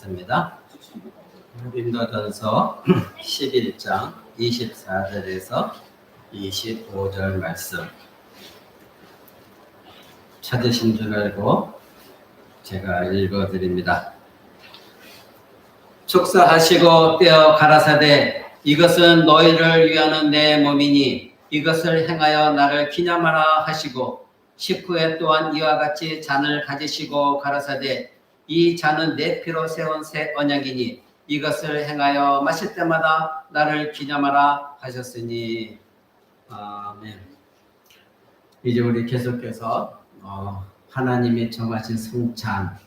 하겠습니다. 고린도전서 11장 24절에서 25절 말씀 찾으신 줄 알고 제가 읽어드립니다. 축사하시고 떼어 가라사대 이것은 너희를 위하는 내 몸이니 이것을 행하여 나를 기념하라 하시고 식후에 또한 이와 같이 잔을 가지시고 가라사대 이 잔은 내 피로 세운 새 언약이니 이것을 행하여 마실 때마다 나를 기념하라 하셨으니 아멘. 이제 우리 계속해서 하나님이 정하신 성찬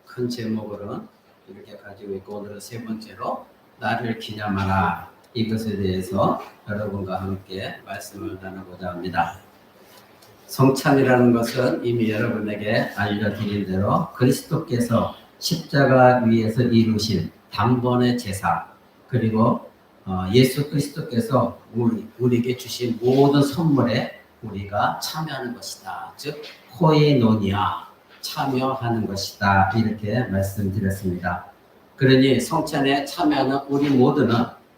큰 제목으로는 이렇게 가지고 있고 오늘은 세 번째로 나를 기념하라 이것에 대해서 여러분과 함께 말씀을 나누고자 합니다. 성찬이라는 것은 이미 여러분에게 알려드린 대로 그리스도께서 십자가 위에서 이루신 단번의 제사 그리고 예수 그리스도께서 우리에게 주신 모든 선물에 우리가 참여하는 것이다. 즉 코이노니아 참여하는 것이다. 이렇게 말씀드렸습니다. 그러니 성찬에 참여하는 우리 모두는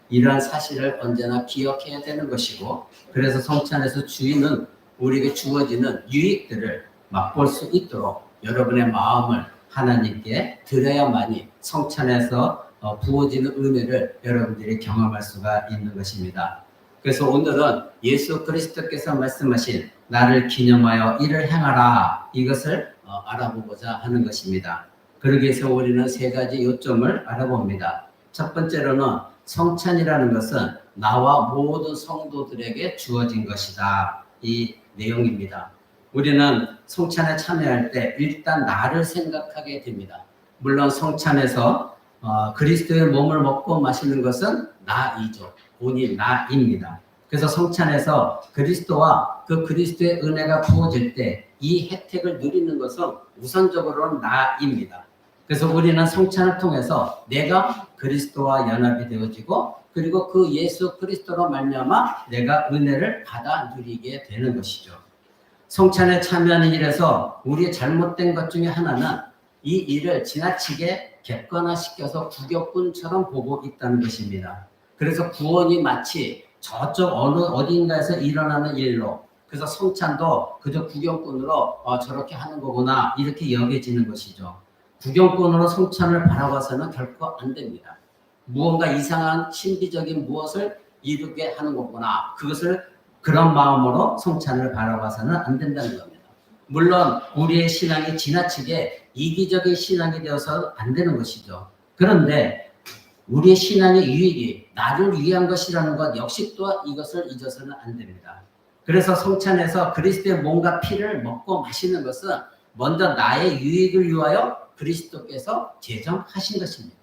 이러한 사실을 언제나 기억해야 되는 것이고 그래서 성찬에서 주인은 우리에게 주어지는 유익들을 맛볼 수 있도록 여러분의 마음을 하나님께 드려야만이 성찬에서 부어지는 은혜를 여러분들이 경험할 수가 있는 것입니다. 그래서 오늘은 예수 그리스도께서 말씀하신 나를 기념하여 이를 행하라 이것을 알아보고자 하는 것입니다. 그러기 위해서 우리는 세 가지 요점을 알아봅니다. 첫 번째로는 성찬이라는 것은 나와 모든 성도들에게 주어진 것이다. 이 내용입니다. 우리는 성찬에 참여할 때 일단 나를 생각하게 됩니다. 물론 성찬에서 그리스도의 몸을 먹고 마시는 것은 나이죠. 본인 나입니다. 그래서 성찬에서 그리스도와 그 그리스도의 은혜가 부어질 때 이 혜택을 누리는 것은 우선적으로는 나입니다. 그래서 우리는 성찬을 통해서 내가 그리스도와 연합이 되어지고 그리고 그 예수 그리스도로 말미암아 내가 은혜를 받아 누리게 되는 것이죠. 성찬에 참여하는 일에서 우리의 잘못된 것 중에 하나는 이 일을 지나치게 객관화시켜서 구격꾼처럼 보고 있다는 것입니다. 그래서 구원이 마치 저쪽 어딘가에서 일어나는 일로 그래서 성찬도 그저 구경꾼으로 저렇게 하는 거구나 이렇게 여겨지는 것이죠. 구경꾼으로 성찬을 바라봐서는 결코 안 됩니다. 무언가 이상한 신비적인 무엇을 이루게 하는 거구나. 그것을 그런 마음으로 성찬을 바라봐서는 안 된다는 겁니다. 물론 우리의 신앙이 지나치게 이기적인 신앙이 되어서 안 되는 것이죠. 그런데 우리의 신앙의 유익이 나를 위한 것이라는 것 역시 또한 이것을 잊어서는 안 됩니다. 그래서 성찬에서 그리스도의 몸과 피를 먹고 마시는 것은 먼저 나의 유익을 위하여 그리스도께서 제정하신 것입니다.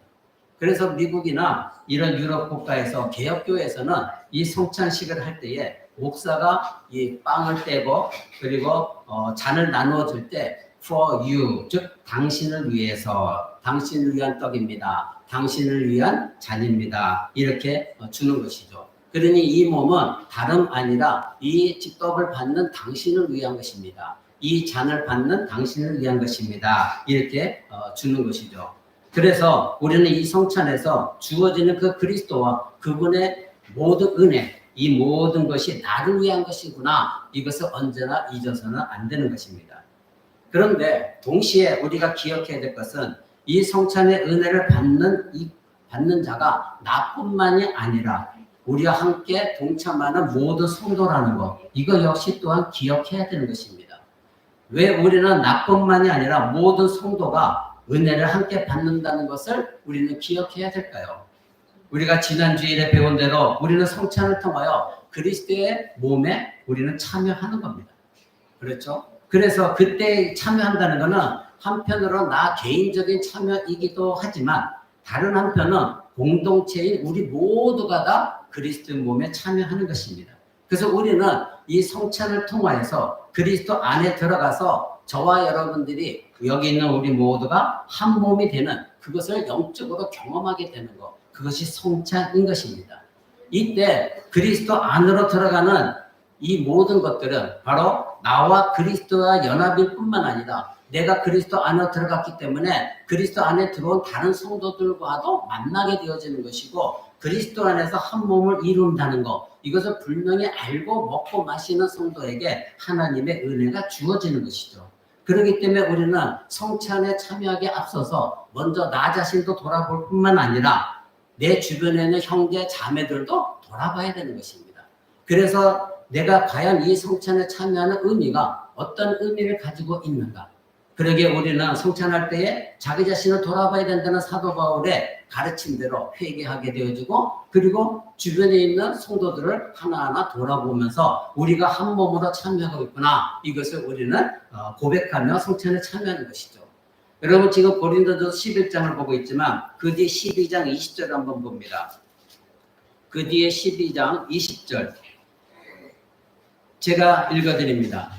그래서 미국이나 이런 유럽 국가에서 개혁교회에서는 이 성찬식을 할 때에 목사가 이 빵을 떼고 그리고 잔을 나누어 줄 때 for you 즉 당신을 위해서 당신을 위한 떡입니다. 당신을 위한 잔입니다. 이렇게 주는 것이죠. 그러니 이 몸은 다름 아니라 이 떡을 받는 당신을 위한 것입니다. 이 잔을 받는 당신을 위한 것입니다. 이렇게 주는 것이죠. 그래서 우리는 이 성찬에서 주어지는 그 그리스도와 그분의 모든 은혜, 이 모든 것이 나를 위한 것이구나. 이것을 언제나 잊어서는 안 되는 것입니다. 그런데 동시에 우리가 기억해야 될 것은 이 성찬의 은혜를 받는 자가 나뿐만이 아니라 우리와 함께 동참하는 모든 성도라는 것, 이거 역시 또한 기억해야 되는 것입니다. 왜 우리는 나뿐만이 아니라 모든 성도가 은혜를 함께 받는다는 것을 우리는 기억해야 될까요? 우리가 지난 주일에 배운 대로 우리는 성찬을 통하여 그리스도의 몸에 우리는 참여하는 겁니다. 그렇죠? 그래서 그때 참여한다는 것은 한편으로 나 개인적인 참여이기도 하지만 다른 한편은 공동체인 우리 모두가 다 그리스도의 몸에 참여하는 것입니다. 그래서 우리는 이 성찬을 통하여서 그리스도 안에 들어가서 저와 여러분들이 여기 있는 우리 모두가 한 몸이 되는 그것을 영적으로 경험하게 되는 것, 그것이 성찬인 것입니다. 이때 그리스도 안으로 들어가는 이 모든 것들은 바로 나와 그리스도와 연합일 뿐만 아니라 내가 그리스도 안에 들어갔기 때문에 그리스도 안에 들어온 다른 성도들과도 만나게 되어지는 것이고 그리스도 안에서 한 몸을 이룬다는 것, 이것을 분명히 알고 먹고 마시는 성도에게 하나님의 은혜가 주어지는 것이죠. 그렇기 때문에 우리는 성찬에 참여하기에 앞서서 먼저 나 자신도 돌아볼 뿐만 아니라 내 주변에 있는 형제 자매들도 돌아봐야 되는 것입니다. 그래서 내가 과연 이 성찬에 참여하는 의미가 어떤 의미를 가지고 있는가? 그러기에 우리는 성찬할 때에 자기 자신을 돌아봐야 된다는 사도 바울의 가르침대로 회개하게 되어지고 그리고 주변에 있는 성도들을 하나하나 돌아보면서 우리가 한 몸으로 참여하고 있구나. 이것을 우리는 고백하며 성찬에 참여하는 것이죠. 여러분 지금 고린도전서 11장을 보고 있지만 그 뒤에 12장 20절을 한번 봅니다. 그 뒤에 12장 20절 제가 읽어드립니다.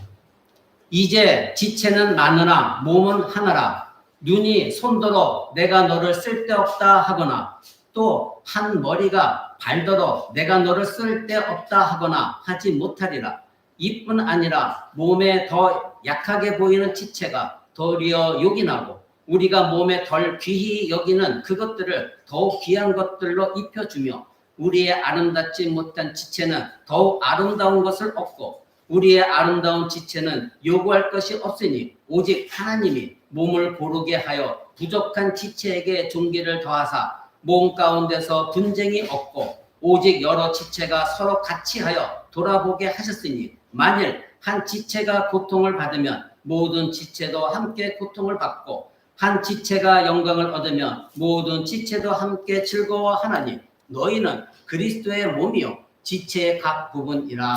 이제 지체는 많으나 몸은 하나라. 눈이 손더러 내가 너를 쓸데없다 하거나 또 한 머리가 발더러 내가 너를 쓸데없다 하거나 하지 못하리라. 이뿐 아니라 몸에 더 약하게 보이는 지체가 도리어 요긴하고 우리가 몸에 덜 귀히 여기는 그것들을 더욱 귀한 것들로 입혀주며 우리의 아름답지 못한 지체는 더욱 아름다운 것을 얻고 우리의 아름다운 지체는 요구할 것이 없으니 오직 하나님이 몸을 고르게 하여 부족한 지체에게 존귀를 더하사 몸 가운데서 분쟁이 없고 오직 여러 지체가 서로 같이 하여 돌아보게 하셨으니 만일 한 지체가 고통을 받으면 모든 지체도 함께 고통을 받고 한 지체가 영광을 얻으면 모든 지체도 함께 즐거워하나니 너희는 그리스도의 몸이요 지체의 각 부분이라.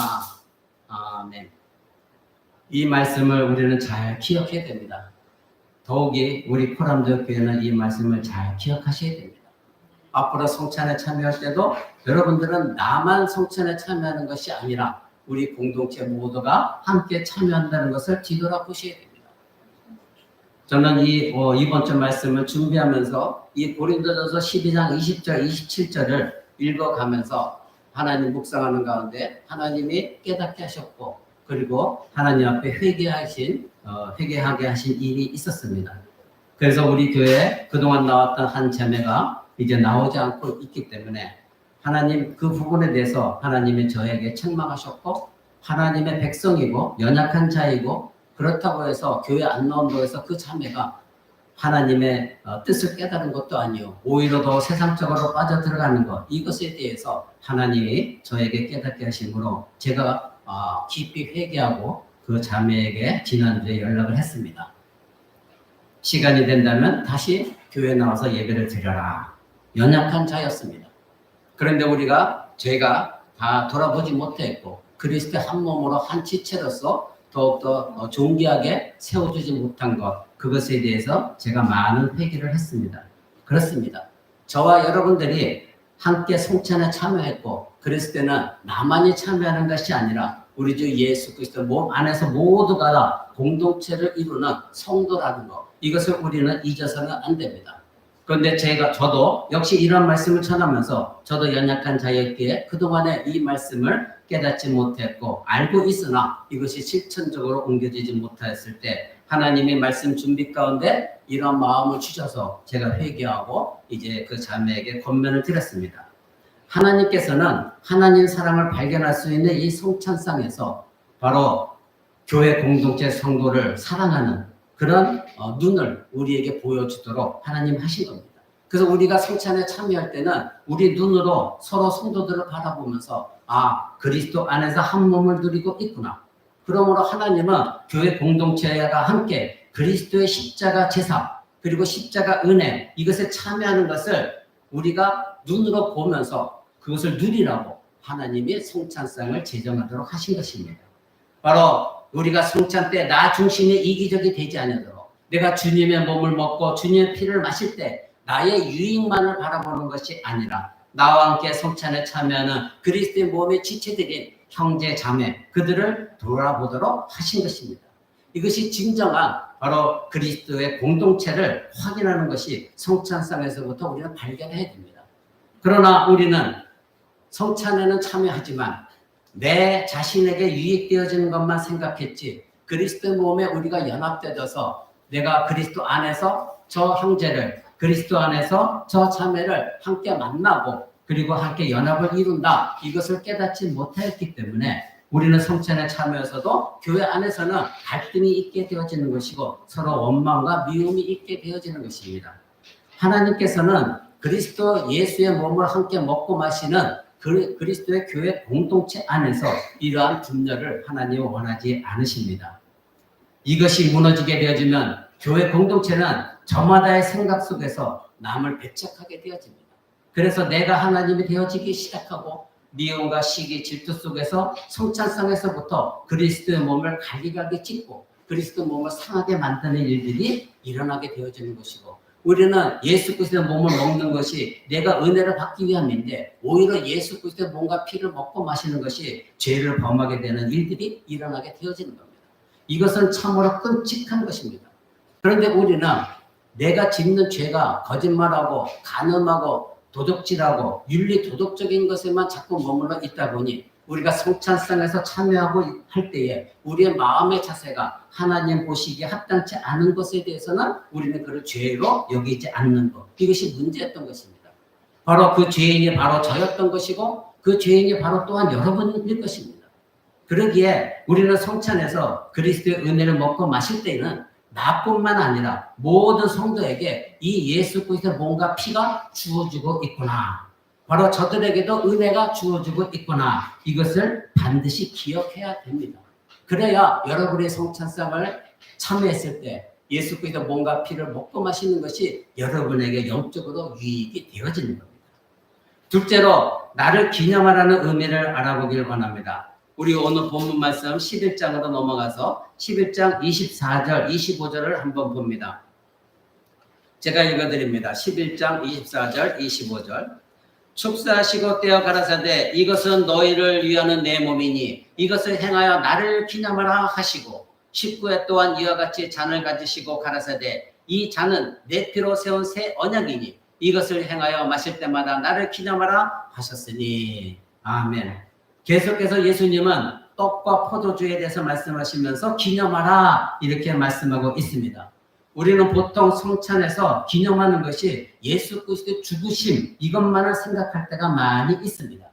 아멘. 이 말씀을 우리는 잘 기억해야 됩니다. 더욱이 우리 포람교회는 이 말씀을 잘 기억하셔야 됩니다. 앞으로 성찬에 참여할 때도 여러분들은 나만 성찬에 참여하는 것이 아니라 우리 공동체 모두가 함께 참여한다는 것을 뒤돌아보셔야 됩니다. 저는 이번 주 말씀을 준비하면서 이 고린도전서 12장 20절, 27절을 읽어가면서 하나님 묵상하는 가운데 하나님이 깨닫게 하셨고 그리고 하나님 앞에 회개하게 하신 일이 있었습니다. 그래서 우리 교회에 그동안 나왔던 한 자매가 이제 나오지 않고 있기 때문에 하나님 그 부분에 대해서 하나님이 저에게 책망하셨고 하나님의 백성이고 연약한 자이고 그렇다고 해서 교회 안 나온다고 해서 그 자매가 하나님의 뜻을 깨달은 것도 아니요 오히려 더 세상적으로 빠져들어가는 것 이것에 대해서 하나님이 저에게 깨닫게 하심으로 제가 깊이 회개하고 그 자매에게 지난주에 연락을 했습니다. 시간이 된다면 다시 교회에 나와서 예배를 드려라. 연약한 자였습니다. 그런데 제가 다 돌아보지 못했고 그리스도의 한 몸으로 한 지체로서 더욱더 존귀하게 세워주지 못한 것 그것에 대해서 제가 많은 회개를 했습니다. 그렇습니다. 저와 여러분들이 함께 성찬에 참여했고 그랬을 때는 나만이 참여하는 것이 아니라 우리 주 예수 그리스도 몸 안에서 모두가 다 공동체를 이루는 성도라는 것 이것을 우리는 잊어서는 안 됩니다. 그런데 저도 역시 이런 말씀을 전하면서 저도 연약한 자였기에 그동안에 이 말씀을 깨닫지 못했고 알고 있으나 이것이 실천적으로 옮겨지지 못하였을 때 하나님의 말씀 준비 가운데 이런 마음을 주셔서 제가 회개하고 이제 그 자매에게 권면을 드렸습니다. 하나님께서는 하나님 사랑을 발견할 수 있는 이 성찬상에서 바로 교회 공동체 성도를 사랑하는 그런 눈을 우리에게 보여주도록 하나님 하신 겁니다. 그래서 우리가 성찬에 참여할 때는 우리 눈으로 서로 성도들을 바라보면서 그리스도 안에서 한 몸을 누리고 있구나. 그러므로 하나님은 교회 공동체가 함께 그리스도의 십자가 제사 그리고 십자가 은혜 이것에 참여하는 것을 우리가 눈으로 보면서 그것을 누리라고 하나님이 성찬상을 제정하도록 하신 것입니다. 바로 우리가 성찬 때 나 중심이 이기적이 되지 않도록 내가 주님의 몸을 먹고 주님의 피를 마실 때 나의 유익만을 바라보는 것이 아니라 나와 함께 성찬에 참여하는 그리스도의 몸의 지체들인 형제 자매 그들을 돌아보도록 하신 것입니다. 이것이 진정한 바로 그리스도의 공동체를 확인하는 것이 성찬상에서부터 우리는 발견해야 됩니다. 그러나 우리는 성찬에는 참여하지만 내 자신에게 유익되어지는 것만 생각했지 그리스도의 몸에 우리가 연합되어서 내가 그리스도 안에서 저 형제를, 그리스도 안에서 저 자매를 함께 만나고 그리고 함께 연합을 이룬다. 이것을 깨닫지 못했기 때문에 우리는 성찬에 참여해서도 교회 안에서는 갈등이 있게 되어지는 것이고 서로 원망과 미움이 있게 되어지는 것입니다. 하나님께서는 그리스도 예수의 몸을 함께 먹고 마시는 그리스도의 교회 공동체 안에서 이러한 분열을 하나님은 원하지 않으십니다. 이것이 무너지게 되어지면 교회 공동체는 저마다의 생각 속에서 남을 배척하게 되어집니다. 그래서 내가 하나님이 되어지기 시작하고 미움과 시기, 질투 속에서 성찬상에서부터 그리스도의 몸을 갈기갈기 찢고 그리스도 몸을 상하게 만드는 일들이 일어나게 되어지는 것이고 우리는 예수 그리스도의 몸을 먹는 것이 내가 은혜를 받기 위함인데 오히려 예수 그리스도의 몸과 피를 먹고 마시는 것이 죄를 범하게 되는 일들이 일어나게 되어지는 겁니다. 이것은 참으로 끔찍한 것입니다. 그런데 우리는 내가 짓는 죄가 거짓말하고 간음하고 도둑질하고 윤리 도덕적인 것에만 자꾸 머물러 있다 보니 우리가 성찬상에서 참여하고 할 때에 우리의 마음의 자세가 하나님 보시기에 합당치 않은 것에 대해서는 우리는 그를 죄로 여기지 않는 것. 이것이 문제였던 것입니다. 바로 그 죄인이 바로 저였던 것이고 그 죄인이 바로 또한 여러분일 것입니다. 그러기에 우리는 성찬에서 그리스도의 은혜를 먹고 마실 때에는 나뿐만 아니라 모든 성도에게 이 예수 그리스도의 몸과 피가 주어지고 있구나. 바로 저들에게도 은혜가 주어지고 있구나. 이것을 반드시 기억해야 됩니다. 그래야 여러분의 성찬상을 참여했을 때 예수 그리스도 몸과 피를 먹고 마시는 것이 여러분에게 영적으로 유익이 되어지는 겁니다. 둘째로 나를 기념하라는 의미를 알아보길 원합니다. 우리 오늘 본문 말씀 11장으로 넘어가서 11장 24절, 25절을 한번 봅니다. 제가 읽어드립니다. 11장 24절, 25절. 축사하시고 떼어 가라사대 이것은 너희를 위하는 내 몸이니 이것을 행하여 나를 기념하라 하시고 19회 또한 이와 같이 잔을 가지시고 가라사대 이 잔은 내 피로 세운 새 언약이니 이것을 행하여 마실 때마다 나를 기념하라 하셨으니. 아멘. 계속해서 예수님은 떡과 포도주에 대해서 말씀하시면서 기념하라 이렇게 말씀하고 있습니다. 우리는 보통 성찬에서 기념하는 것이 예수 그리스도의 죽으심 이것만을 생각할 때가 많이 있습니다.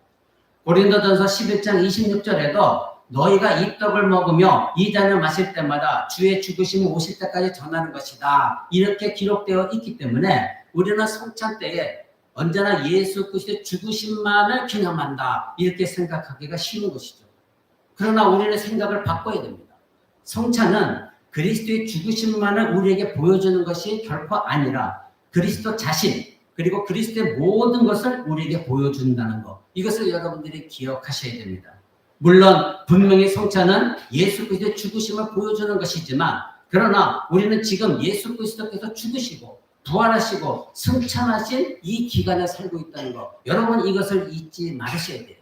고린도전서 11장 26절에도 너희가 이 떡을 먹으며 이 잔을 마실 때마다 주의 죽으심이 오실 때까지 전하는 것이다. 이렇게 기록되어 있기 때문에 우리는 성찬 때에 언제나 예수 그리스도의 죽으심만을 기념한다. 이렇게 생각하기가 쉬운 것이죠. 그러나 우리는 생각을 바꿔야 됩니다. 성찬은 그리스도의 죽으심만을 우리에게 보여주는 것이 결코 아니라 그리스도 자신 그리고 그리스도의 모든 것을 우리에게 보여준다는 것. 이것을 여러분들이 기억하셔야 됩니다. 물론 분명히 성찬은 예수 그리스도의 죽으심을 보여주는 것이지만 그러나 우리는 지금 예수 그리스도께서 죽으시고 부활하시고 승천하신 이 기간에 살고 있다는 것. 여러분 이것을 잊지 말으셔야 돼요.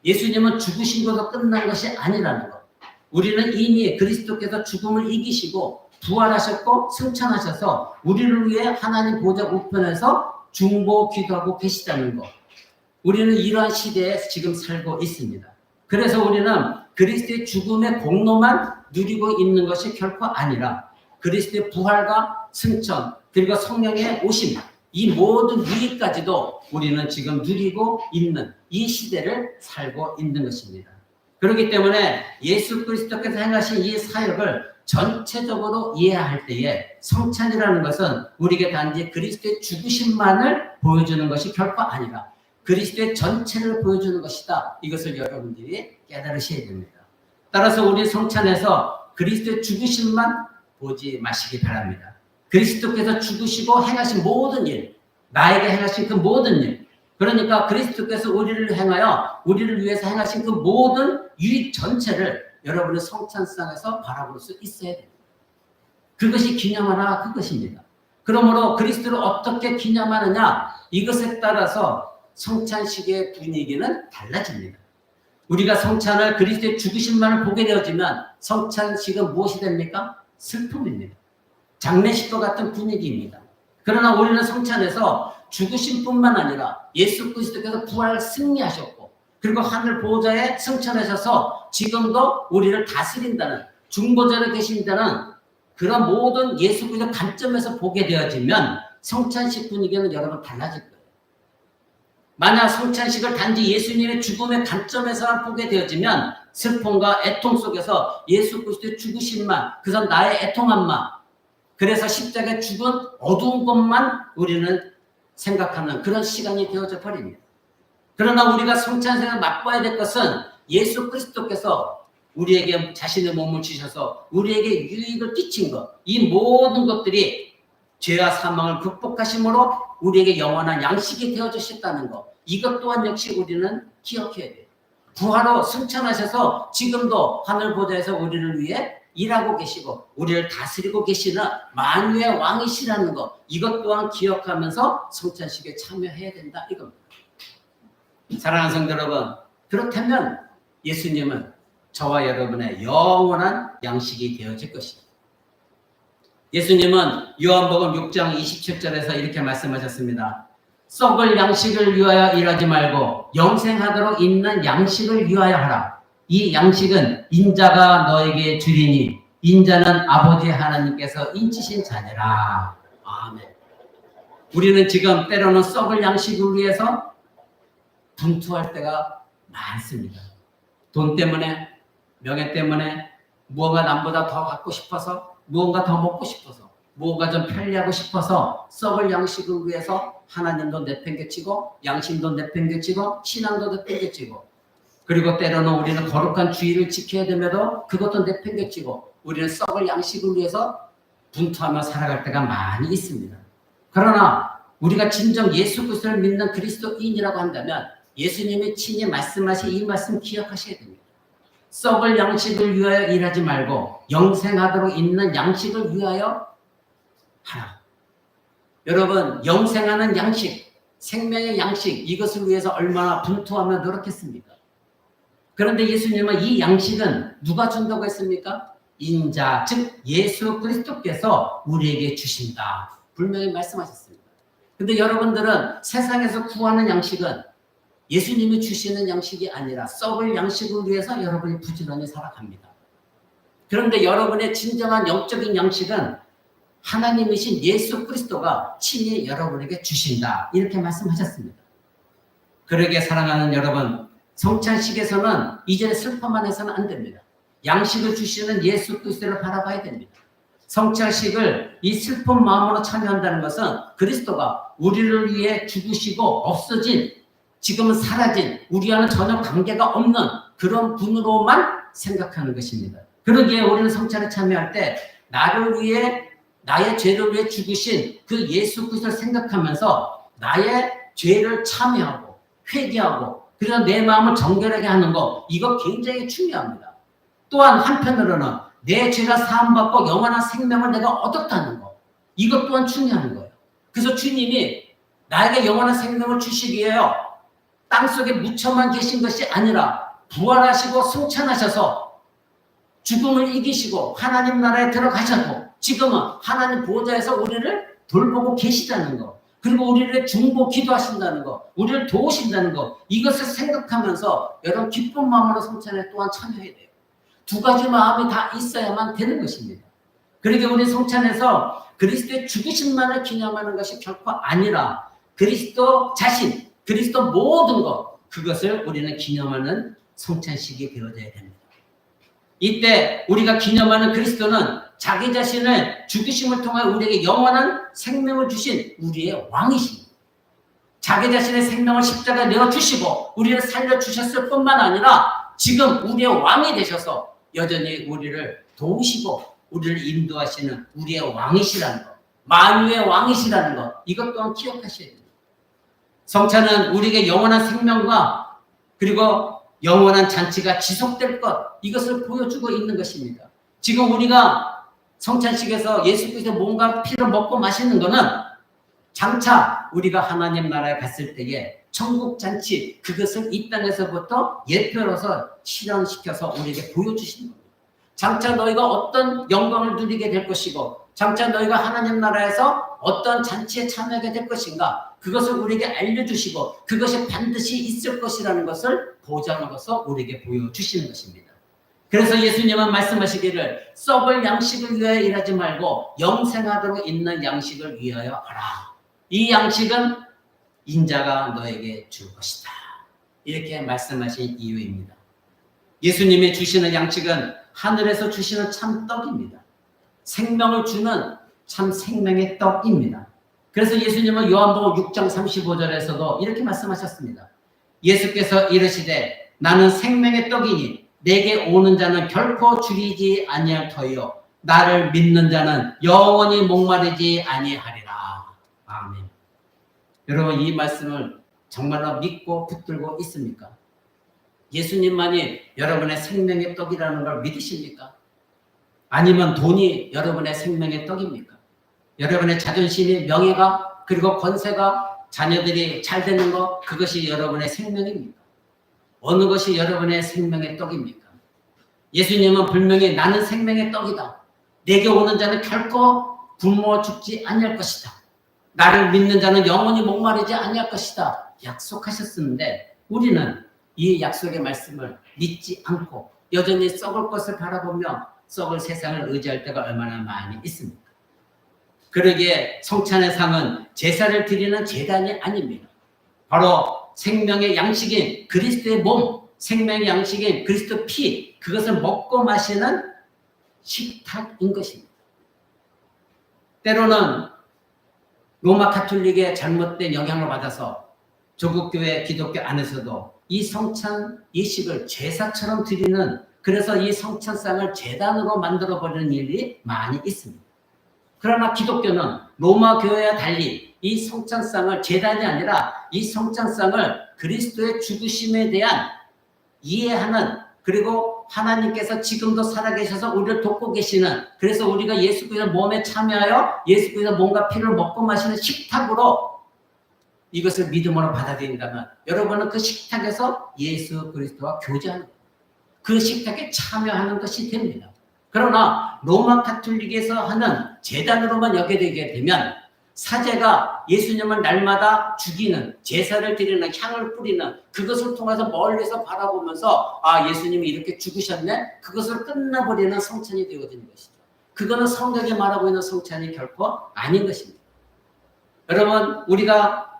예수님은 죽으신 것으로 끝난 것이 아니라는 것. 우리는 이미 그리스도께서 죽음을 이기시고 부활하셨고 승천하셔서 우리를 위해 하나님 보좌 우편에서 중보 기도하고 계시다는 것. 우리는 이러한 시대에 지금 살고 있습니다. 그래서 우리는 그리스도의 죽음의 공로만 누리고 있는 것이 결코 아니라 그리스도의 부활과 승천 그리고 성령의 오심 이 모든 유익까지도 우리는 지금 누리고 있는 이 시대를 살고 있는 것입니다. 그렇기 때문에 예수 그리스도께서 행하신 이 사역을 전체적으로 이해할 때에 성찬이라는 것은 우리에게 단지 그리스도의 죽으심만을 보여주는 것이 결코 아니라 그리스도의 전체를 보여주는 것이다. 이것을 여러분들이 깨달으셔야 됩니다. 따라서 우리 성찬에서 그리스도의 죽으심만 보지 마시기 바랍니다. 그리스도께서 죽으시고 행하신 모든 일, 나에게 행하신 그 모든 일, 그러니까 그리스도께서 우리를 행하여 우리를 위해서 행하신 그 모든 유익 전체를 여러분의 성찬상에서 바라볼 수 있어야 됩니다. 그것이 기념하라 그것입니다. 그러므로 그리스도를 어떻게 기념하느냐 이것에 따라서 성찬식의 분위기는 달라집니다. 우리가 성찬을 그리스도의 죽으심만을 보게 되어지면 성찬식은 무엇이 됩니까? 슬픔입니다. 장례식과 같은 분위기입니다. 그러나 우리는 성찬에서 죽으심뿐만 아니라 예수 그리스도께서 부활 승리하셨고 그리고 하늘 보좌에 승천하셔서 지금도 우리를 다스린다는 중보자로 계신다는 그런 모든 예수 그리스도 관점에서 보게 되어지면 성찬식 분위기는 여러분 달라질 거예요. 만약 성찬식을 단지 예수님의 죽음의 관점에서만 보게 되어지면 슬픔과 애통 속에서 예수 그리스도의 죽으심만, 그것은 나의 애통함만, 그래서 십자가에 죽은 어두운 것만 우리는 생각하는 그런 시간이 되어져 버립니다. 그러나 우리가 성찬식을 맛봐야 될 것은 예수 그리스도께서 우리에게 자신의 몸을 주셔서 우리에게 유익을 끼친 것, 이 모든 것들이 죄와 사망을 극복하심으로 우리에게 영원한 양식이 되어주셨다는 것, 이것 또한 역시 우리는 기억해야 돼요. 부활로 승천하셔서 지금도 하늘 보좌에서 우리를 위해 일하고 계시고 우리를 다스리고 계시는 만유의 왕이시라는 것, 이것 또한 기억하면서 성찬식에 참여해야 된다 이겁니다. 사랑하는 성도 여러분, 그렇다면 예수님은 저와 여러분의 영원한 양식이 되어질 것입니다. 예수님은 요한복음 6장 27절에서 이렇게 말씀하셨습니다. 썩을 양식을 위하여 일하지 말고 영생하도록 있는 양식을 위하여 하라. 이 양식은 인자가 너에게 주리니 인자는 아버지 하나님께서 인치신 자니라. 아멘. 우리는 지금 때로는 썩을 양식을 위해서 분투할 때가 많습니다. 돈 때문에, 명예 때문에, 무언가 남보다 더 갖고 싶어서, 무언가 더 먹고 싶어서, 무언가 좀 편리하고 싶어서 썩을 양식을 위해서 하나님도 내팽개치고 양심도 내팽개치고 신앙도 내팽개치고, 그리고 때로는 우리는 거룩한 주의를 지켜야 됨에도 그것도 내팽개치고 우리는 썩을 양식을 위해서 분투하며 살아갈 때가 많이 있습니다. 그러나 우리가 진정 예수 그리스도를 믿는 그리스도인이라고 한다면 예수님이 친히 말씀하신 이 말씀 기억하셔야 됩니다. 썩을 양식을 위하여 일하지 말고 영생하도록 있는 양식을 위하여 하라. 여러분, 영생하는 양식, 생명의 양식, 이것을 위해서 얼마나 분투하며 노력했습니까? 그런데 예수님은 이 양식은 누가 준다고 했습니까? 인자, 즉 예수 그리스도께서 우리에게 주신다. 분명히 말씀하셨습니다. 근데 여러분들은 세상에서 구하는 양식은 예수님이 주시는 양식이 아니라 썩을 양식을 위해서 여러분이 부지런히 살아갑니다. 그런데 여러분의 진정한 영적인 양식은 하나님이신 예수 그리스도가 친히 여러분에게 주신다. 이렇게 말씀하셨습니다. 그러게 사랑하는 여러분, 성찬식에서는 이제 슬퍼만 해서는 안 됩니다. 양식을 주시는 예수 그리스도를 바라봐야 됩니다. 성찬식을 이 슬픈 마음으로 참여한다는 것은 그리스도가 우리를 위해 죽으시고 없어진, 지금은 사라진, 우리와는 전혀 관계가 없는 그런 분으로만 생각하는 것입니다. 그러기에 우리는 성찬에 참여할 때 나를 위해, 나의 죄를 위해 죽으신 그 예수 그리스도를 생각하면서 나의 죄를 참여하고 회개하고 그래서 내 마음을 정결하게 하는 것, 이거 굉장히 중요합니다. 또한 한편으로는 내 죄가 사함받고 영원한 생명을 내가 얻었다는 것, 이것 또한 중요한 거예요. 그래서 주님이 나에게 영원한 생명을 주시기 위해 땅속에 묻혀만 계신 것이 아니라 부활하시고 승천하셔서 죽음을 이기시고 하나님 나라에 들어가셨고 지금은 하나님 보좌에서 우리를 돌보고 계시다는 것, 그리고 우리를 중보 기도하신다는 것, 우리를 도우신다는 것, 이것을 생각하면서 여러분 기쁜 마음으로 성찬에 또한 참여해야 돼요. 두 가지 마음이 다 있어야만 되는 것입니다. 그러니까 우리 성찬에서 그리스도의 죽으심만을 기념하는 것이 결코 아니라 그리스도 자신, 그리스도 모든 것, 그것을 우리는 기념하는 성찬식이 되어져야 됩니다. 이때 우리가 기념하는 그리스도는 자기 자신을 죽으심을 통해 우리에게 영원한 생명을 주신 우리의 왕이십니다. 자기 자신의 생명을 십자가에 내어주시고 우리를 살려주셨을 뿐만 아니라 지금 우리의 왕이 되셔서 여전히 우리를 도우시고 우리를 인도하시는 우리의 왕이시라는 것, 만유의 왕이시라는 것, 이것 또한 기억하셔야 됩니다. 성찬은 우리에게 영원한 생명과 그리고 영원한 잔치가 지속될 것, 이것을 보여주고 있는 것입니다. 지금 우리가 성찬식에서 예수 그리스도의 몸과 피를 먹고 마시는 것은 장차 우리가 하나님 나라에 갔을 때에 천국 잔치, 그것을 이 땅에서부터 예표로서 실현시켜서 우리에게 보여주시는 겁니다. 장차 너희가 어떤 영광을 누리게 될 것이고 장차 너희가 하나님 나라에서 어떤 잔치에 참여하게 될 것인가, 그것을 우리에게 알려주시고 그것이 반드시 있을 것이라는 것을 보장으로서 우리에게 보여주시는 것입니다. 그래서 예수님은 말씀하시기를 썩을 양식을 위하여 일하지 말고 영생하도록 있는 양식을 위하여 하라. 이 양식은 인자가 너에게 줄 것이다. 이렇게 말씀하신 이유입니다. 예수님이 주시는 양식은 하늘에서 주시는 참 떡입니다. 생명을 주는 참 생명의 떡입니다. 그래서 예수님은 요한복음 6장 35절에서도 이렇게 말씀하셨습니다. 예수께서 이르시되 나는 생명의 떡이니 내게 오는 자는 결코 줄이지 아니할 터이요 나를 믿는 자는 영원히 목마르지 아니하리라. 아멘. 여러분 이 말씀을 정말로 믿고 붙들고 있습니까? 예수님만이 여러분의 생명의 떡이라는 걸 믿으십니까? 아니면 돈이 여러분의 생명의 떡입니까? 여러분의 자존심이 명예가 그리고 권세가 자녀들이 잘 되는 것 그것이 여러분의 생명입니까? 어느 것이 여러분의 생명의 떡입니까? 예수님은 분명히 나는 생명의 떡이다. 내게 오는 자는 결코 굶어 죽지 아니할 것이다. 나를 믿는 자는 영원히 목마르지 아니할 것이다. 약속하셨는데 우리는 이 약속의 말씀을 믿지 않고 여전히 썩을 것을 바라보며 썩을 세상을 의지할 때가 얼마나 많이 있습니까? 그러기에 성찬의 상은 제사를 드리는 제단이 아닙니다. 바로 생명의 양식인 그리스도의 몸, 생명의 양식인 그리스도 피, 그것을 먹고 마시는 식탁인 것입니다. 때로는 로마 가톨릭의 잘못된 영향을 받아서 조국교회 기독교 안에서도 이 성찬 예식을 제사처럼 드리는 그래서 이 성찬상을 제단으로 만들어버리는 일이 많이 있습니다. 그러나 기독교는 로마 교회와 달리 이 성찬상을 제단이 아니라 이 성찬상을 그리스도의 죽으심에 대한 이해하는 그리고 하나님께서 지금도 살아계셔서 우리를 돕고 계시는 그래서 우리가 예수 그리스도 몸에 참여하여 예수 그리스도 몸과 피를 먹고 마시는 식탁으로 이것을 믿음으로 받아들인다면 여러분은 그 식탁에서 예수 그리스도와 교제하는 그 식탁에 참여하는 것이 됩니다. 그러나 로마 가톨릭에서 하는 제단으로만 여겨지게 되면 사제가 예수님을 날마다 죽이는 제사를 드리는 향을 뿌리는 그것을 통해서 멀리서 바라보면서 아 예수님이 이렇게 죽으셨네 그것을 끝나버리는 성찬이 되어지는 것이죠. 그거는 성경에 말하고 있는 성찬이 결코 아닌 것입니다. 여러분 우리가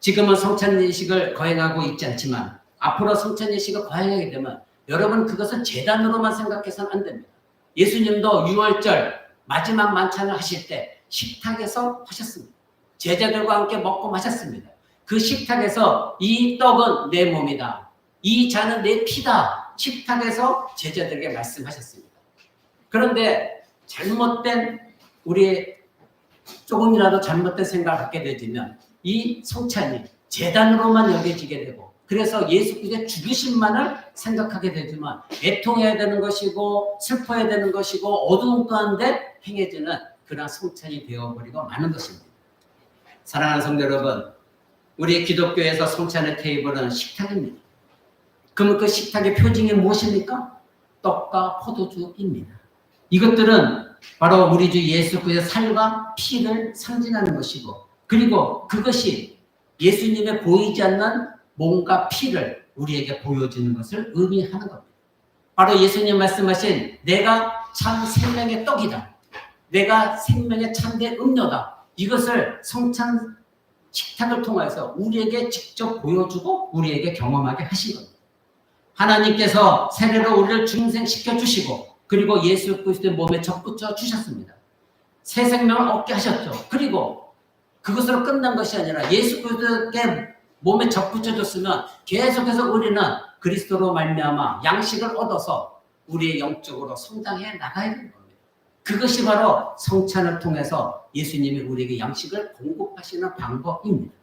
지금은 성찬 예식을 거행하고 있지 않지만 앞으로 성찬 예식을 거행하게 되면 여러분 그것은 제단으로만 생각해서는 안 됩니다. 예수님도 6월절 마지막 만찬을 하실 때 식탁에서 하셨습니다. 제자들과 함께 먹고 마셨습니다. 그 식탁에서 이 떡은 내 몸이다. 이 잔은 내 피다. 식탁에서 제자들에게 말씀하셨습니다. 그런데 잘못된 우리 조금이라도 잘못된 생각을 갖게 되면 이 성찬이 제단으로만 여겨지게 되고 그래서 예수 그리스도의 죽으심만을 생각하게 되지만 애통해야 되는 것이고 슬퍼야 되는 것이고 어두운 가운데 행해지는 그런 성찬이 되어버리고 마는 것입니다. 사랑하는 성도 여러분, 우리 기독교에서 성찬의 테이블은 식탁입니다. 그러면 그 식탁의 표징이 무엇입니까? 떡과 포도주입니다. 이것들은 바로 우리 주 예수 그리스도의 살과 피를 상징하는 것이고 그리고 그것이 예수님의 보이지 않는 몸과 피를 우리에게 보여주는 것을 의미하는 겁니다. 바로 예수님 말씀하신 내가 참 생명의 떡이다. 내가 생명의 참된 음료다. 이것을 성찬 식탁을 통해서 우리에게 직접 보여주고 우리에게 경험하게 하신 겁니다. 하나님께서 세례로 우리를 중생시켜 주시고 그리고 예수 그리스도의 몸에 접붙여 주셨습니다. 새 생명을 얻게 하셨죠. 그리고 그것으로 끝난 것이 아니라 예수 그리스도의 몸에 접붙여줬으면 계속해서 우리는 그리스도로 말미암아 양식을 얻어서 우리의 영적으로 성장해 나가야 되는 겁니다. 그것이 바로 성찬을 통해서 예수님이 우리에게 양식을 공급하시는 방법입니다.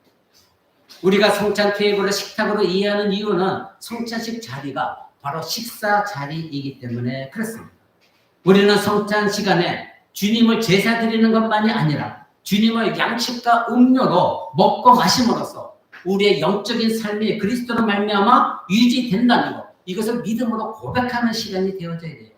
우리가 성찬 테이블을 식탁으로 이해하는 이유는 성찬식 자리가 바로 식사 자리이기 때문에 그렇습니다. 우리는 성찬 시간에 주님을 제사 드리는 것만이 아니라 주님을 양식과 음료로 먹고 마심으로써 우리의 영적인 삶이 그리스도로 말미암아 유지된다는 것 이것을 믿음으로 고백하는 시간이 되어져야 돼요.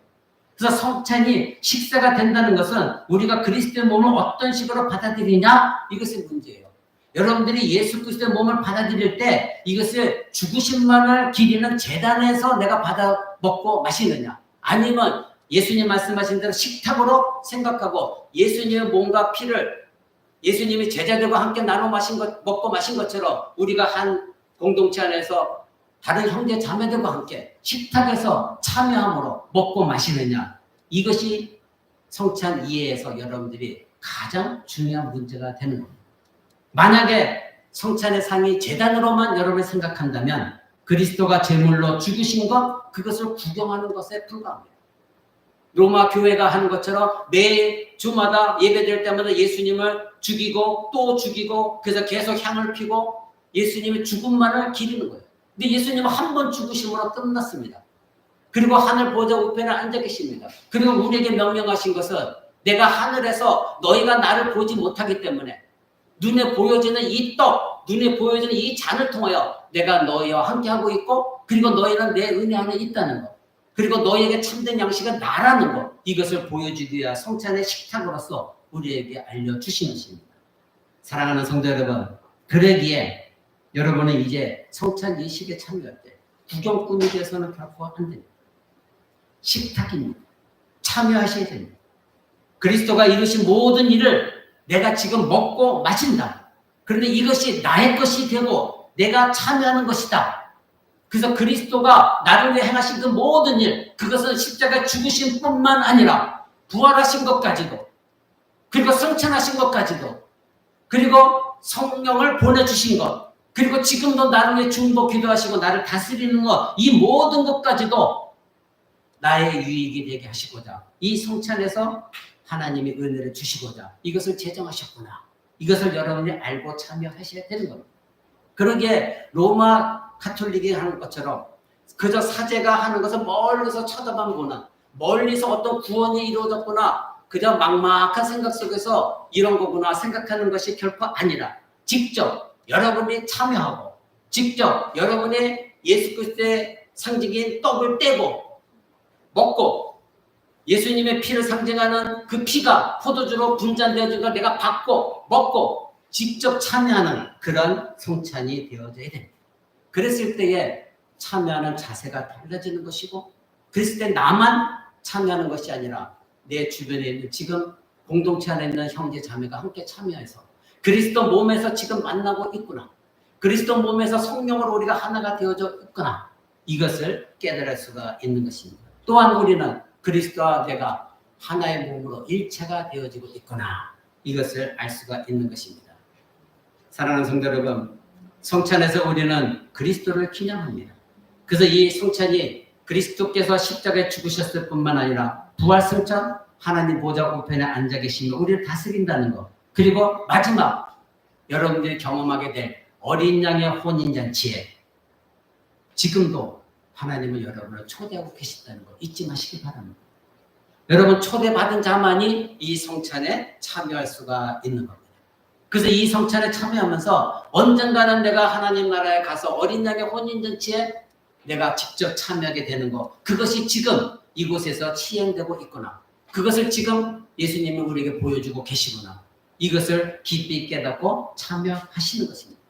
그래서 성찬이 식사가 된다는 것은 우리가 그리스도의 몸을 어떤 식으로 받아들이냐 이것이 문제예요. 여러분들이 예수 그리스도의 몸을 받아들일 때 이것을 죽으심만을 기리는 제단에서 내가 받아 먹고 마시느냐 아니면 예수님 말씀하신 대로 식탁으로 생각하고 예수님의 몸과 피를 예수님이 제자들과 함께 나눠 먹고 마신 것처럼 우리가 한 공동체 안에서 다른 형제 자매들과 함께 식탁에서 참여함으로 먹고 마시느냐. 이것이 성찬 이해에서 여러분들이 가장 중요한 문제가 되는 겁니다. 만약에 성찬의 상이 제단으로만 여러분이 생각한다면 그리스도가 제물로 죽으신 것, 그것을 구경하는 것에 불과합니다. 로마 교회가 하는 것처럼 매 주마다 예배드릴 때마다 예수님을 죽이고 또 죽이고 그래서 계속 향을 피고 예수님의 죽음만을 기리는 거예요. 근데 예수님은 한 번 죽으심으로 끝났습니다. 그리고 하늘 보좌 우편에 앉아 계십니다. 그리고 우리에게 명령하신 것은 내가 하늘에서 너희가 나를 보지 못하기 때문에 눈에 보여지는 이 떡, 눈에 보여지는 이 잔을 통하여 내가 너희와 함께하고 있고 그리고 너희는 내 은혜 안에 있다는 것. 그리고 너희에게 참된 양식은 나라는 것. 이것을 보여주기 위한 성찬의 식탁으로서 우리에게 알려주신 것입니다. 사랑하는 성도 여러분, 그러기에 여러분은 이제 성찬 예식에 참여할 때 구경꾼이 되어서는 결코 안 됩니다. 식탁입니다. 참여하셔야 됩니다. 그리스도가 이루신 모든 일을 내가 지금 먹고 마신다. 그런데 이것이 나의 것이 되고 내가 참여하는 것이다. 그래서 그리스도가 나를 위해 행하신 그 모든 일, 그것은 십자가 죽으신 뿐만 아니라 부활하신 것까지도, 그리고 성찬하신 것까지도, 그리고 성령을 보내주신 것, 그리고 지금도 나를 위해 중보 기도하시고 나를 다스리는 것, 이 모든 것까지도 나의 유익이 되게 하시고자 이 성찬에서 하나님이 은혜를 주시고자 이것을 제정하셨구나. 이것을 여러분이 알고 참여하셔야 되는 겁니다. 그러기에 로마 가톨릭이 하는 것처럼 그저 사제가 하는 것을 멀리서 쳐다보거나 멀리서 어떤 구원이 이루어졌구나 그저 막막한 생각 속에서 이런 거구나 생각하는 것이 결코 아니라 직접 여러분이 참여하고 직접 여러분의 예수 그리스도의 상징인 떡을 떼고 먹고 예수님의 피를 상징하는 그 피가 포도주로 분잔되어진 걸 내가 받고 먹고 직접 참여하는 그런 성찬이 되어져야 됩니다. 그랬을 때에 참여하는 자세가 달라지는 것이고 그랬을 때 나만 참여하는 것이 아니라 내 주변에 있는 지금 공동체 안에 있는 형제 자매가 함께 참여해서 그리스도 몸에서 지금 만나고 있구나. 그리스도 몸에서 성령으로 우리가 하나가 되어져 있구나. 이것을 깨달을 수가 있는 것입니다. 또한 우리는 그리스도와 내가 하나의 몸으로 일체가 되어지고 있구나. 이것을 알 수가 있는 것입니다. 사랑하는 성도 여러분, 성찬에서 우리는 그리스도를 기념합니다. 그래서 이 성찬이 그리스도께서 십자가에 죽으셨을 뿐만 아니라 부활 성찬, 하나님 보좌 우편에 앉아 계시며 우리를 다스린다는 것. 그리고 마지막 여러분들이 경험하게 될 어린 양의 혼인잔치에 지금도 하나님은 여러분을 초대하고 계신다는 거 잊지 마시기 바랍니다. 여러분 초대받은 자만이 이 성찬에 참여할 수가 있는 겁니다. 그래서 이 성찬에 참여하면서 언젠가는 내가 하나님 나라에 가서 어린 양의 혼인잔치에 내가 직접 참여하게 되는 것, 그것이 지금 이곳에서 시행되고 있구나. 그것을 지금 예수님이 우리에게 보여주고 계시구나. 이것을 깊이 깨닫고 참여하시는 것입니다.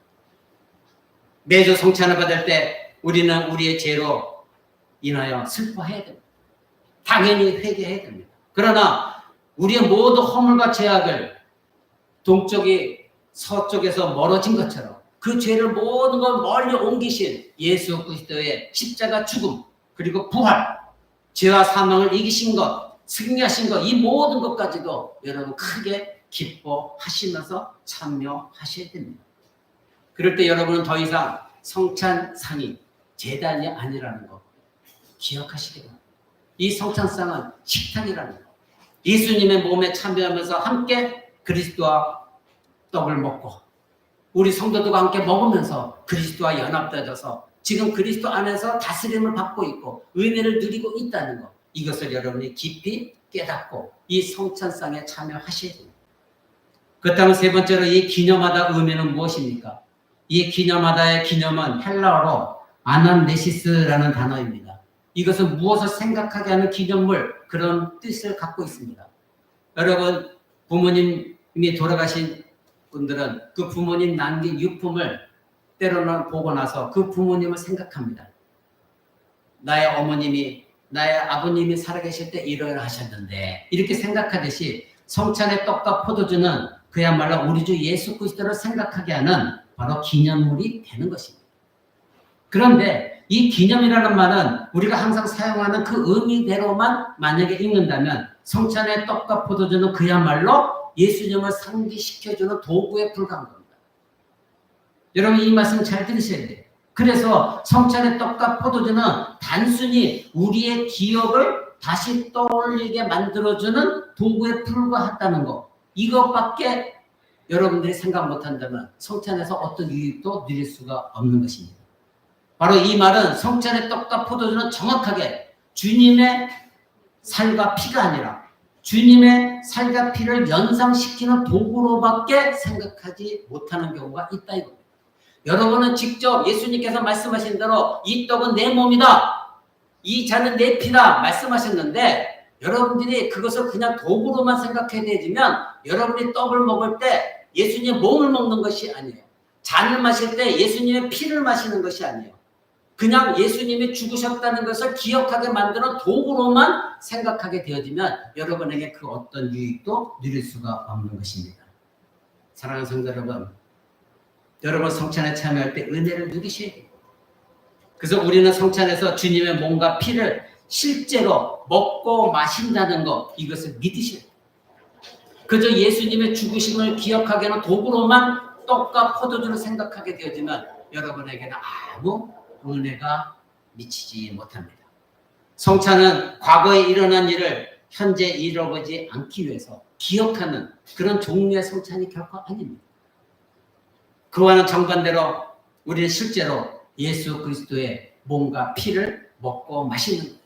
매주 성찬을 받을 때 우리는 우리의 죄로 인하여 슬퍼해야 됩니다. 당연히 회개해야 됩니다. 그러나 우리의 모든 허물과 죄악을 동쪽이 서쪽에서 멀어진 것처럼 그 죄를 모든 걸 멀리 옮기신 예수 그리스도의 십자가 죽음 그리고 부활, 죄와 사망을 이기신 것, 승리하신 것, 이 모든 것까지도 여러분 크게 기뻐하시면서 참여하셔야 됩니다. 그럴 때 여러분은 더 이상 성찬상이 제단이 아니라는 거 기억하시기 바랍니다. 이 성찬상은 식탁이라는 거. 예수님의 몸에 참여하면서 함께 그리스도와 떡을 먹고 우리 성도들과 함께 먹으면서 그리스도와 연합되어서 지금 그리스도 안에서 다스림을 받고 있고 은혜를 누리고 있다는 것. 이것을 여러분이 깊이 깨닫고 이 성찬상에 참여하셔야 됩니다. 그렇다면 세 번째로 이 기념하다 의미는 무엇입니까? 이 기념하다의 기념은 헬라어로 아난네시스라는 단어입니다. 이것은 무엇을 생각하게 하는 기념물 그런 뜻을 갖고 있습니다. 여러분 부모님이 돌아가신 분들은 그 부모님 남긴 유품을 때로는 보고 나서 그 부모님을 생각합니다. 나의 어머님이 나의 아버님이 살아계실 때 이러이러 하셨는데 이렇게 생각하듯이 성찬의 떡과 포도주는 그야말로 우리 주 예수 그리스도를 생각하게 하는 바로 기념물이 되는 것입니다. 그런데 이 기념이라는 말은 우리가 항상 사용하는 그 의미대로만 만약에 읽는다면 성찬의 떡과 포도주는 그야말로 예수님을 상기시켜주는 도구에 불과한 겁니다. 여러분 이 말씀 잘 들으셔야 돼요. 그래서 성찬의 떡과 포도주는 단순히 우리의 기억을 다시 떠올리게 만들어주는 도구에 불과하다는 것. 이것밖에 여러분들이 생각 못한다면 성찬에서 어떤 유익도 누릴 수가 없는 것입니다. 바로 이 말은 성찬의 떡과 포도주는 정확하게 주님의 살과 피가 아니라 주님의 살과 피를 연상시키는 도구로밖에 생각하지 못하는 경우가 있다 이겁니다. 여러분은 직접 예수님께서 말씀하신 대로 이 떡은 내 몸이다, 이 잔은 내 피다 말씀하셨는데 여러분들이 그것을 그냥 도구로만 생각해야 되지만 여러분이 떡을 먹을 때 예수님의 몸을 먹는 것이 아니에요. 잔을 마실 때 예수님의 피를 마시는 것이 아니에요. 그냥 예수님이 죽으셨다는 것을 기억하게 만드는 도구로만 생각하게 되어지면 여러분에게 그 어떤 유익도 누릴 수가 없는 것입니다. 사랑하는 성도 여러분, 여러분 성찬에 참여할 때 은혜를 누리셔야 돼요. 그래서 우리는 성찬에서 주님의 몸과 피를 실제로 먹고 마신다는 것, 이것을 믿으셔야 돼요. 그저 예수님의 죽으심을 기억하게 하는 도구로만 떡과 포도주를 생각하게 되어지면 여러분에게는 아무 은혜가 미치지 못합니다. 성찬은 과거에 일어난 일을 현재 잃어버리지 않기 위해서 기억하는 그런 종류의 성찬이 결코 아닙니다. 그와는 정반대로 우리는 실제로 예수 그리스도의 몸과 피를 먹고 마시는 거예요.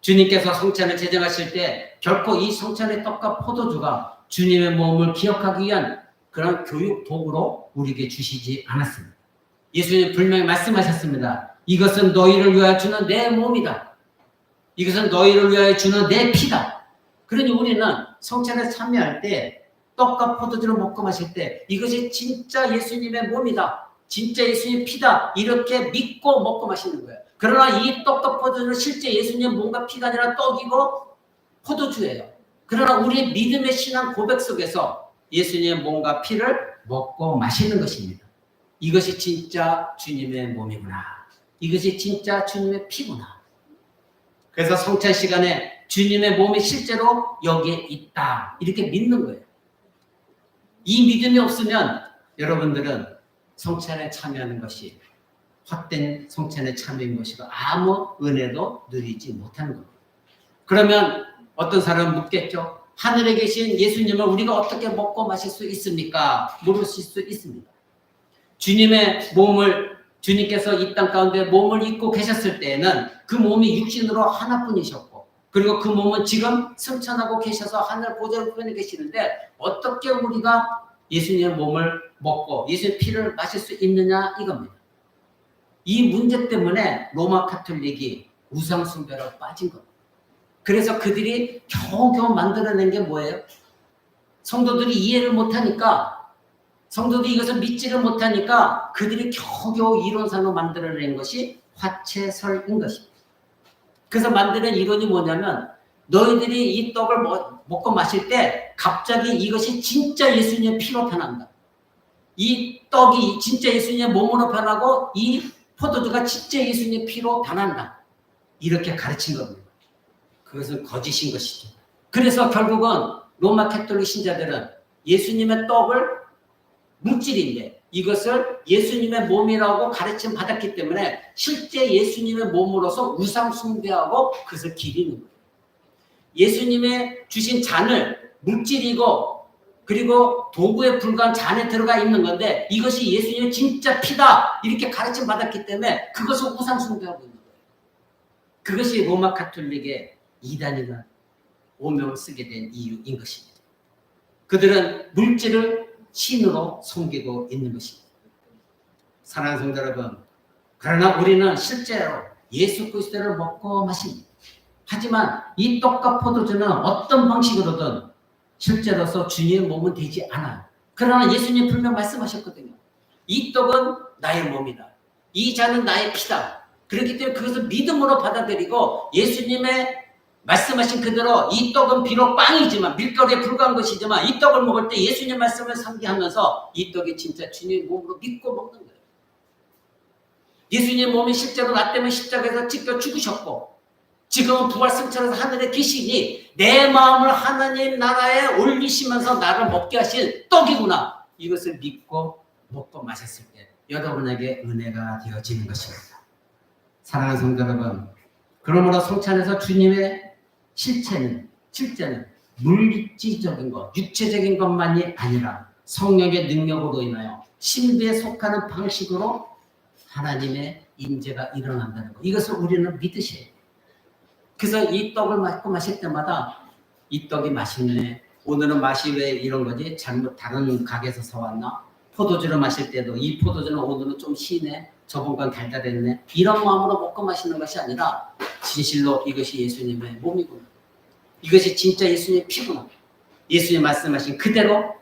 주님께서 성찬을 제정하실 때 결코 이 성찬의 떡과 포도주가 주님의 몸을 기억하기 위한 그런 교육 도구로 우리에게 주시지 않았습니다. 예수님 분명히 말씀하셨습니다. 이것은 너희를 위하여 주는 내 몸이다. 이것은 너희를 위하여 주는 내 피다. 그러니 우리는 성찬에 참여할 때 떡과 포도주를 먹고 마실 때 이것이 진짜 예수님의 몸이다. 진짜 예수님의 피다. 이렇게 믿고 먹고 마시는 거예요. 그러나 이 떡과 포도주는 실제 예수님의 몸과 피가 아니라 떡이고 포도주예요. 그러나 우리의 믿음의 신앙 고백 속에서 예수님의 몸과 피를 먹고 마시는 것입니다. 이것이 진짜 주님의 몸이구나. 이것이 진짜 주님의 피구나. 그래서 성찬 시간에 주님의 몸이 실제로 여기에 있다. 이렇게 믿는 거예요. 이 믿음이 없으면 여러분들은 성찬에 참여하는 것이 헛된 성찬에 참여인 것이고 아무 은혜도 누리지 못하는 겁니다. 그러면 어떤 사람은 묻겠죠. 하늘에 계신 예수님을 우리가 어떻게 먹고 마실 수 있습니까? 물으실 수 있습니다. 주님의 몸을 주님께서 이 땅 가운데 몸을 입고 계셨을 때에는 그 몸이 육신으로 하나뿐이셨고 그리고 그 몸은 지금 승천하고 계셔서 하늘 보좌로편에 계시는데 어떻게 우리가 예수님의 몸을 먹고 예수님의 피를 마실 수 있느냐 이겁니다. 이 문제 때문에 로마 카톨릭이 우상 숭배로 빠진 겁니다. 그래서 그들이 겨우겨우 만들어낸 게 뭐예요? 성도들이 이해를 못하니까 성도들이 이것을 믿지를 못하니까 그들이 겨우겨우 이론상으로 만들어낸 것이 화채설인 것입니다. 그래서 만드는 이론이 뭐냐면 너희들이 이 떡을 먹고 마실 때 갑자기 이것이 진짜 예수님의 피로 변한다. 이 떡이 진짜 예수님의 몸으로 변하고 이 포도주가 진짜 예수님의 피로 변한다. 이렇게 가르친 겁니다. 그것은 거짓인 것이죠. 그래서 결국은 로마 카톨릭 신자들은 예수님의 떡을 물질인데 이것을 예수님의 몸이라고 가르침 받았기 때문에 실제 예수님의 몸으로서 우상 숭배하고 그것을 기리는 거예요. 예수님의 주신 잔을 물질이고 그리고 도구에 불과한 잔에 들어가 있는 건데 이것이 예수님의 진짜 피다 이렇게 가르침 받았기 때문에 그것을 우상 숭배하고 있는 거예요. 그것이 로마 카톨릭의 이단이나 오명을 쓰게 된 이유인 것입니다. 그들은 물질을 신으로 섬기고 있는 것입니다. 사랑하는 성도 여러분, 그러나 우리는 실제로 예수 그리스도를 먹고 마십니다. 하지만 이 떡과 포도주는 어떤 방식으로든 실제로서 주님의 몸은 되지 않아요. 그러나 예수님 분명 말씀하셨거든요. 이 떡은 나의 몸이다. 이 잔은 나의 피다. 그렇기 때문에 그것을 믿음으로 받아들이고 예수님의 말씀하신 그대로 이 떡은 비록 빵이지만 밀가루에 불과한 것이지만 이 떡을 먹을 때 예수님 말씀을 상기하면서 이 떡이 진짜 주님 몸으로 믿고 먹는 거예요. 예수님 몸이 실제로 나 때문에 십자가에서 찢겨 죽으셨고 지금은 부활 승천해서 하늘에 계시니 내 마음을 하나님 나라에 올리시면서 나를 먹게 하신 떡이구나. 이것을 믿고 먹고 마셨을 때 여러분에게 은혜가 되어지는 것입니다. 사랑하는 성도 여러분, 그러므로 성찬에서 주님의 실제는 물질적인 것, 육체적인 것만이 아니라 성령의 능력으로 인하여 신비에 속하는 방식으로 하나님의 임재가 일어난다는 것. 이것을 우리는 믿으셔야 돼요. 그래서 이 떡을 먹고 마실 때마다 이 떡이 맛있네. 오늘은 맛이 왜 이런 거지? 잘못 다른 가게에서 사왔나? 포도주를 마실 때도 이 포도주는 오늘은 좀 시네. 저번 건 달달했네. 이런 마음으로 먹고 마시는 것이 아니라 진실로 이것이 예수님의 몸이구나. 이것이 진짜 예수님의 피구나. 예수님 말씀하신 그대로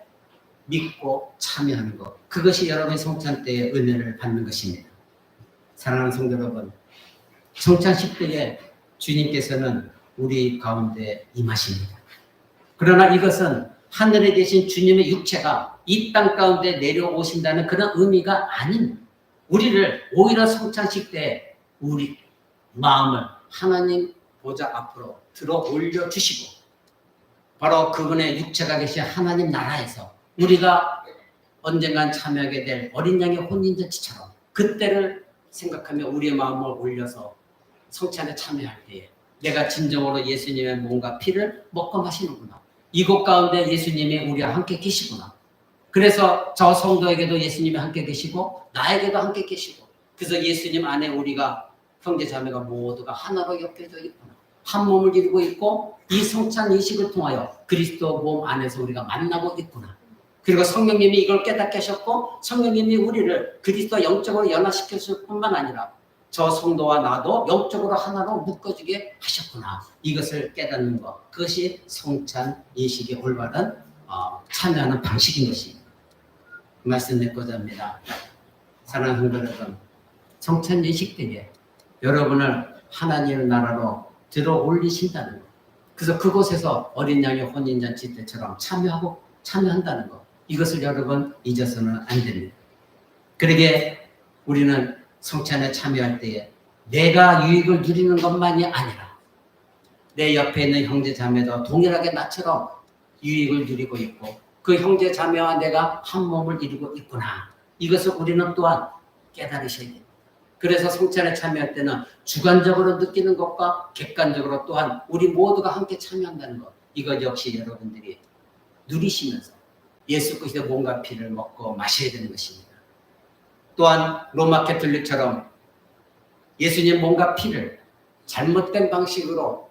믿고 참여하는 것. 그것이 여러분의 성찬 때의 은혜를 받는 것입니다. 사랑하는 성도 여러분, 성찬식 때에 주님께서는 우리 가운데 임하십니다. 그러나 이것은 하늘에 계신 주님의 육체가 이 땅 가운데 내려오신다는 그런 의미가 아닙니다. 우리를 오히려 성찬식 때 우리 마음을 하나님 보좌 앞으로 들어 올려주시고 바로 그분의 육체가 계신 하나님 나라에서 우리가 언젠간 참여하게 될 어린 양의 혼인잔치처럼 그때를 생각하며 우리의 마음을 올려서 성찬에 참여할 때에 내가 진정으로 예수님의 몸과 피를 먹고 마시는구나. 이곳 가운데 예수님이 우리와 함께 계시구나. 그래서 저 성도에게도 예수님이 함께 계시고 나에게도 함께 계시고 그래서 예수님 안에 우리가 형제 자매가 모두가 하나로 엮여져 있구나. 한 몸을 이루고 있고 이 성찬 의식을 통하여 그리스도 몸 안에서 우리가 만나고 있구나. 그리고 성령님이 이걸 깨닫게 하셨고 성령님이 우리를 그리스도와 영적으로 연합시켰을 뿐만 아니라 저 성도와 나도 영적으로 하나로 묶어지게 하셨구나. 이것을 깨닫는 것. 그것이 성찬 예식의 올바른 참여하는 방식인 것입니다. 그 말씀 맺고자 합니다. 사랑하는 성도 여러분, 성찬 예식 때에 여러분을 하나님의 나라로 들어 올리신다는 것. 그래서 그곳에서 어린 양의 혼인잔치 때처럼 참여한다는 것. 이것을 여러분 잊어서는 안 됩니다. 그러게 우리는 성찬에 참여할 때에 내가 유익을 누리는 것만이 아니라 내 옆에 있는 형제 자매도 동일하게 나처럼 유익을 누리고 있고 그 형제 자매와 내가 한 몸을 이루고 있구나. 이것을 우리는 또한 깨달으셔야 됩니다. 그래서 성찬에 참여할 때는 주관적으로 느끼는 것과 객관적으로 또한 우리 모두가 함께 참여한다는 것. 이것 역시 여러분들이 누리시면서 예수 그리스도의 몸과 피를 먹고 마셔야 되는 것입니다. 또한 로마 캐톨릭처럼 예수님 몸과 피를 잘못된 방식으로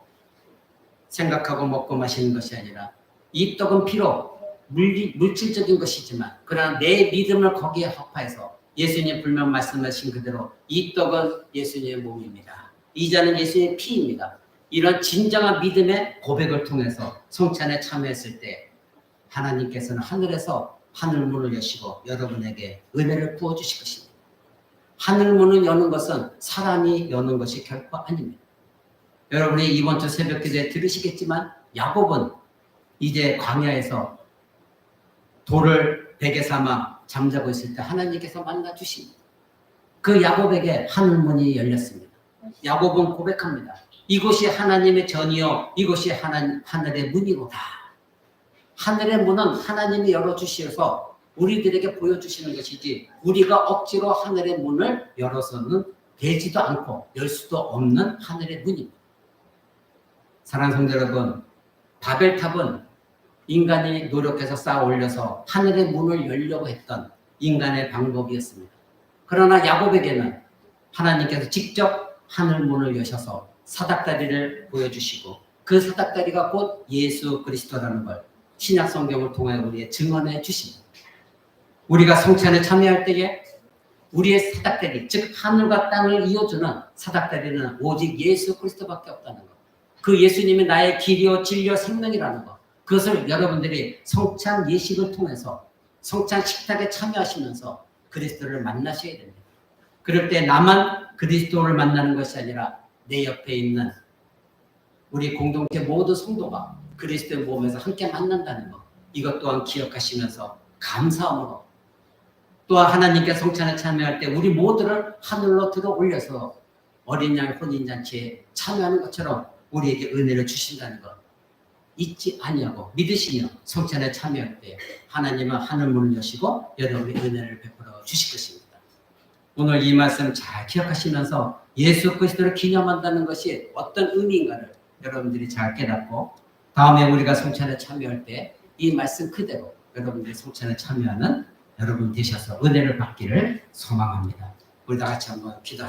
생각하고 먹고 마시는 것이 아니라 이 떡은 비록 물질적인 것이지만 그러나 내 믿음을 거기에 합하여서 예수님 분명 말씀하신 그대로 이 떡은 예수님의 몸입니다. 이 잔은 예수님의 피입니다. 이런 진정한 믿음의 고백을 통해서 성찬에 참여했을 때 하나님께서는 하늘에서 하늘문을 여시고 여러분에게 은혜를 부어주실 것입니다. 하늘문을 여는 것은 사람이 여는 것이 결코 아닙니다. 여러분이 이번 주 새벽 기도에 들으시겠지만 야곱은 이제 광야에서 돌을 베개 삼아 잠자고 있을 때 하나님께서 만나 주십니다. 그 야곱에게 하늘문이 열렸습니다. 야곱은 고백합니다. 이곳이 하나님의 전이요 이곳이 하늘의 문이로다. 하늘의 문은 하나님이 열어주셔서 우리들에게 보여주시는 것이지 우리가 억지로 하늘의 문을 열어서는 되지도 않고 열 수도 없는 하늘의 문입니다. 사랑하는 성도 여러분, 바벨탑은 인간이 노력해서 쌓아 올려서 하늘의 문을 열려고 했던 인간의 방법이었습니다. 그러나 야곱에게는 하나님께서 직접 하늘 문을 여셔서 사닥다리를 보여주시고 그 사닥다리가 곧 예수 그리스도라는 걸 신약 성경을 통해 우리의 증언해 주십니다. 우리가 성찬에 참여할 때에 우리의 사닥다리, 즉 하늘과 땅을 이어주는 사닥다리는 오직 예수 그리스도밖에 없다는 것. 그 예수님이 나의 길이요 진리요 생명이라는 것. 그것을 여러분들이 성찬 예식을 통해서 성찬 식탁에 참여하시면서 그리스도를 만나셔야 됩니다. 그럴 때 나만 그리스도를 만나는 것이 아니라 내 옆에 있는 우리 공동체 모두 성도가 그리스도의 몸에서 함께 만난다는 것, 이것 또한 기억하시면서 감사함으로, 또한 하나님께 성찬에 참여할 때 우리 모두를 하늘로 들어 올려서 어린 양 혼인잔치에 참여하는 것처럼 우리에게 은혜를 주신다는 것 잊지 아니하고 믿으시며 성찬에 참여할 때 하나님은 하늘 문을 여시고 여러분의 은혜를 베풀어 주실 것입니다. 오늘 이 말씀 잘 기억하시면서 예수 그리스도를 기념한다는 것이 어떤 의미인가를 여러분들이 잘 깨닫고 다음에 우리가 성찬에 참여할 때 이 말씀 그대로 여러분들이 성찬에 참여하는 여러분 되셔서 은혜를 받기를 소망합니다. 우리 다 같이 한번 기도합니다.